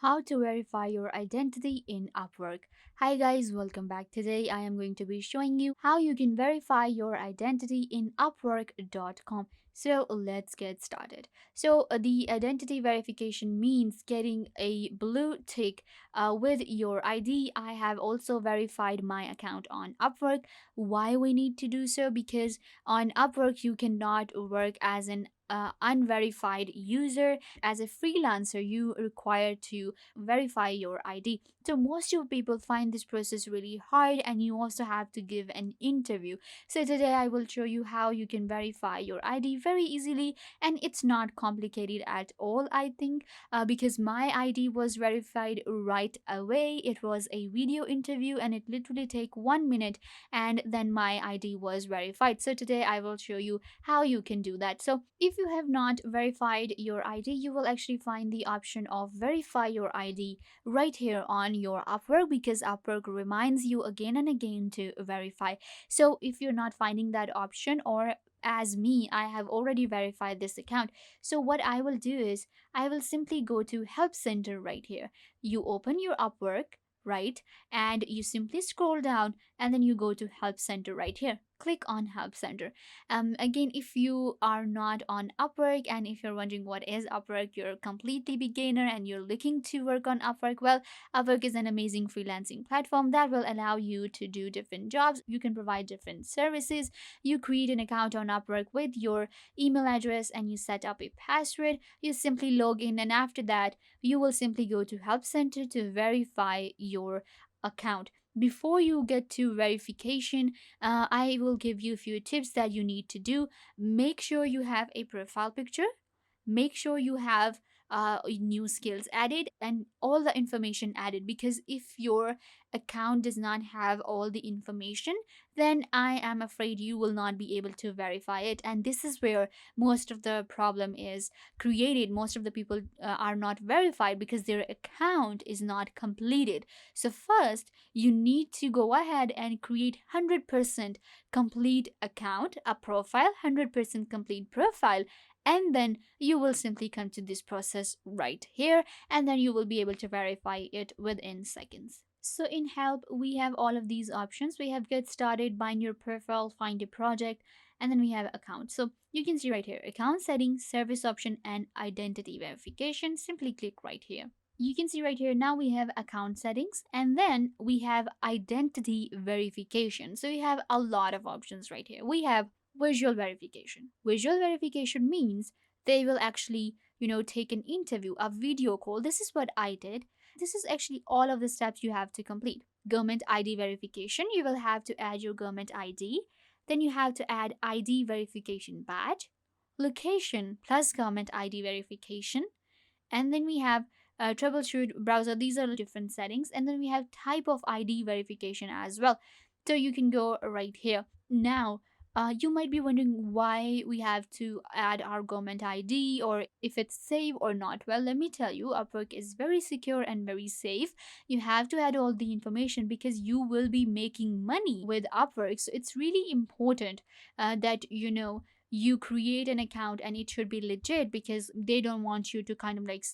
How to verify your identity in Upwork. Hi guys, welcome back. Today I am going to be showing you how you can verify your identity in upwork.com. So let's get started. The identity verification means getting a blue tick with your ID. I have also verified my account on Upwork. Why we need to do so? Because on Upwork you cannot work as an unverified user. As a freelancer, you require to verify your ID. So most of people find this process really hard, and you also have to give an interview. So today I will show you how you can verify your ID very easily, and it's not complicated at all, I think, because my ID was verified right away. It was a video interview and it literally take 1 minute, and then my ID was verified. So today I will show you how you can do that. So if you have not verified your ID, you will actually find the option of verify your ID right here on your Upwork, because Upwork reminds you again and again to verify. So if you're not finding that option, or as me, I have already verified this account. So what I will do is I will simply go to Help Center right here. You open your Upwork, right? And you simply scroll down and then you go to Help Center right here. Click on Help Center. Again, if you are not on Upwork and if you're wondering what is Upwork, you're a completely beginner and you're looking to work on Upwork, well, Upwork is an amazing freelancing platform that will allow you to do different jobs. You can provide different services. You create an account on Upwork with your email address and you set up a password. You simply log in, and after that, you will simply go to Help Center to verify your account. Before you get to verification, I will give you a few tips that you need to do. Make sure you have a profile picture. Make sure you have new skills added and all the information added, because if your account does not have all the information, then I am afraid you will not be able to verify it. And this is where most of the problem is created. Most of the people are not verified because their account is not completed. So first, you need to go ahead and create 100% complete account, a profile, 100% complete profile, and then you will simply come to this process right here, and then you will be able to verify it within seconds. So in Help, we have all of these options. We have Get Started, Bind Your Profile, Find a Project, and then we have Account. So you can see right here, Account Settings, Service Option, and Identity Verification. Simply click right here. You can see right here, now we have account settings, and then we have identity verification. So you have a lot of options right here. We have visual verification. Visual verification means they will actually, take an interview, a video call. This is what I did. This is actually all of the steps you have to complete. Government ID verification, you will have to add your government ID. Then you have to add ID verification badge, location plus government ID verification. And then we have troubleshoot browser. These are different settings. And then we have type of ID verification as well. So you can go right here. Now, you might be wondering why we have to add our government ID, or if it's safe or not. Well, let me tell you, Upwork is very secure and very safe. You have to add all the information because you will be making money with Upwork. So it's really important that you create an account and it should be legit, because they don't want you to kind of like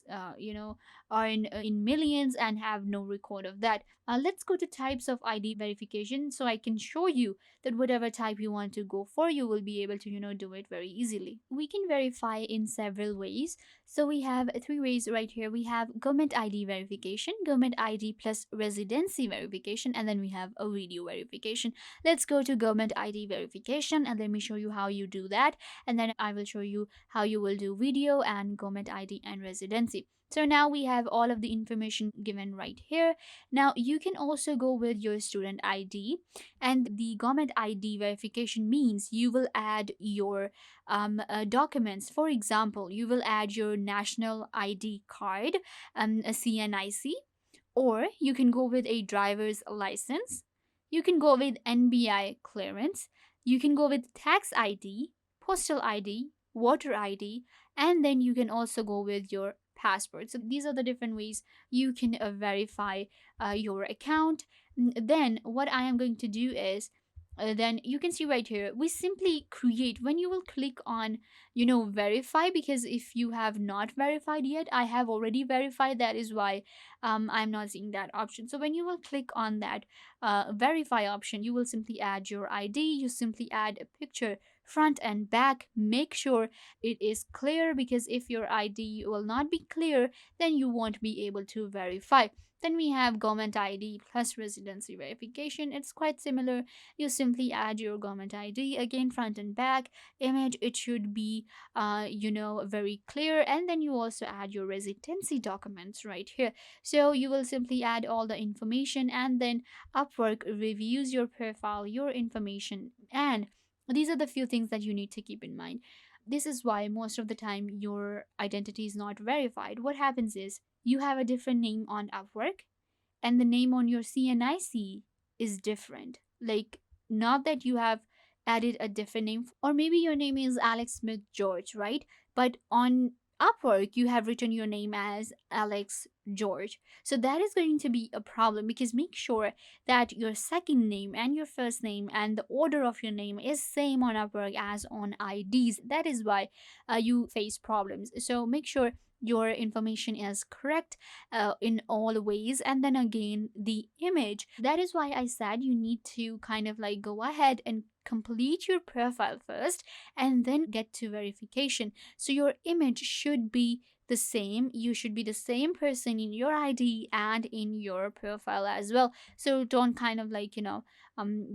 earn in millions and have no record of that. Let's go to types of ID verification so I can show you that whatever type you want to go for, you will be able to do it very easily. We can verify in several ways. So we have three ways right here. We have government ID verification, government ID plus residency verification, and then we have a video verification. Let's go to government ID verification and let me show you how you do that, and then I will show you how you will do video and government ID and residency. So now we have all of the information given right here. Now you can also go with your student ID, and the government ID verification means you will add your documents. For example, you will add your national ID card, a CNIC, or you can go with a driver's license. You can go with NBI clearance. You can go with tax ID, postal ID, voter ID, and then you can also go with your passport. So these are the different ways you can verify your account. Then what I am going to do is then you can see right here, we simply create. When you will click on, verify, because if you have not verified yet, I have already verified, that is why I'm not seeing that option. So when you will click on that verify option, you will simply add your ID, you simply add a picture, front and back. Make sure it is clear, because if your ID will not be clear, then you won't be able to verify. Then we have government ID plus residency verification. It's quite similar. You simply add your government ID, again front and back. Image, it should be very clear. And then you also add your residency documents right here. So you will simply add all the information, and then Upwork reviews your profile, your information, and these are the few things that you need to keep in mind. This is why most of the time your identity is not verified. What happens is you have a different name on Upwork, and the name on your CNIC is different. Like, not that you have added a different name, or maybe your name is Alex Smith George, right? But on Upwork, you have written your name as Alex George. So that is going to be a problem, because make sure that your second name and your first name and the order of your name is same on Upwork as on IDs. That is why you face problems. So make sure your information is correct in all ways. And then again, the image, that is why I said you need to kind of like go ahead and complete your profile first, and then get to verification. So your image should be the same. You should be the same person in your ID and in your profile as well. So don't kind of like,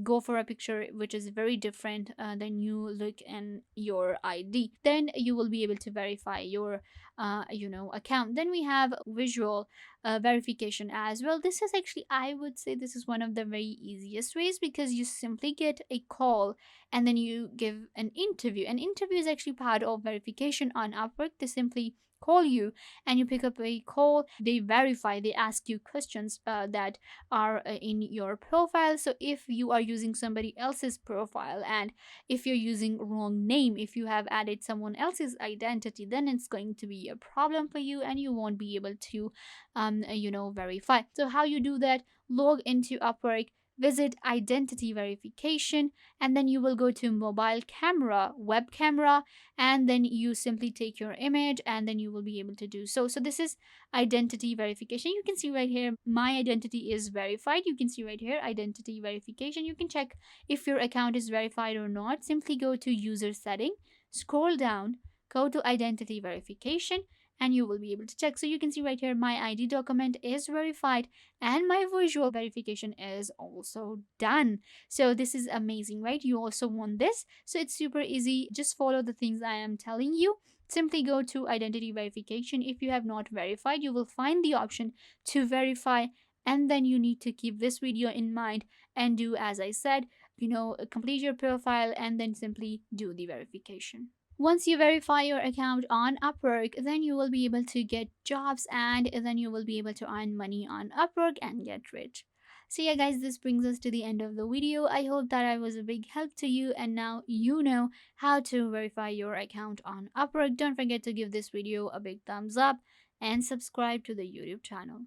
go for a picture which is very different than you look in your ID. Then you will be able to verify your account. Then we have visual verification as well. This is actually, I would say, this is one of the very easiest ways, because you simply get a call and then you give an interview. An interview is actually part of verification on Upwork. They simply call you and you pick up a call, they verify, they ask you questions that are in your profile. So if you are using somebody else's profile, and if you're using wrong name, if you have added someone else's identity, then it's going to be a problem for you, and you won't be able to verify. So how you do that? Log into Upwork, visit identity verification, and then you will go to mobile camera, web camera, and then you simply take your image, and then you will be able to do so. So this is identity verification. You can see right here, my identity is verified. You can see right here, identity verification. You can check if your account is verified or not. Simply go to user setting, scroll down, go to identity verification, and you will be able to check. So you can see right here, my ID document is verified and my visual verification is also done. So this is amazing, right? You also want this. So it's super easy. Just follow the things I am telling you. Simply go to identity verification. If you have not verified, you will find the option to verify, and then you need to keep this video in mind and do as I said, complete your profile and then simply do the verification. Once you verify your account on Upwork, then you will be able to get jobs, and then you will be able to earn money on Upwork and get rich. So yeah guys, this brings us to the end of the video. I hope that I was a big help to you, and now you know how to verify your account on Upwork. Don't forget to give this video a big thumbs up and subscribe to the YouTube channel.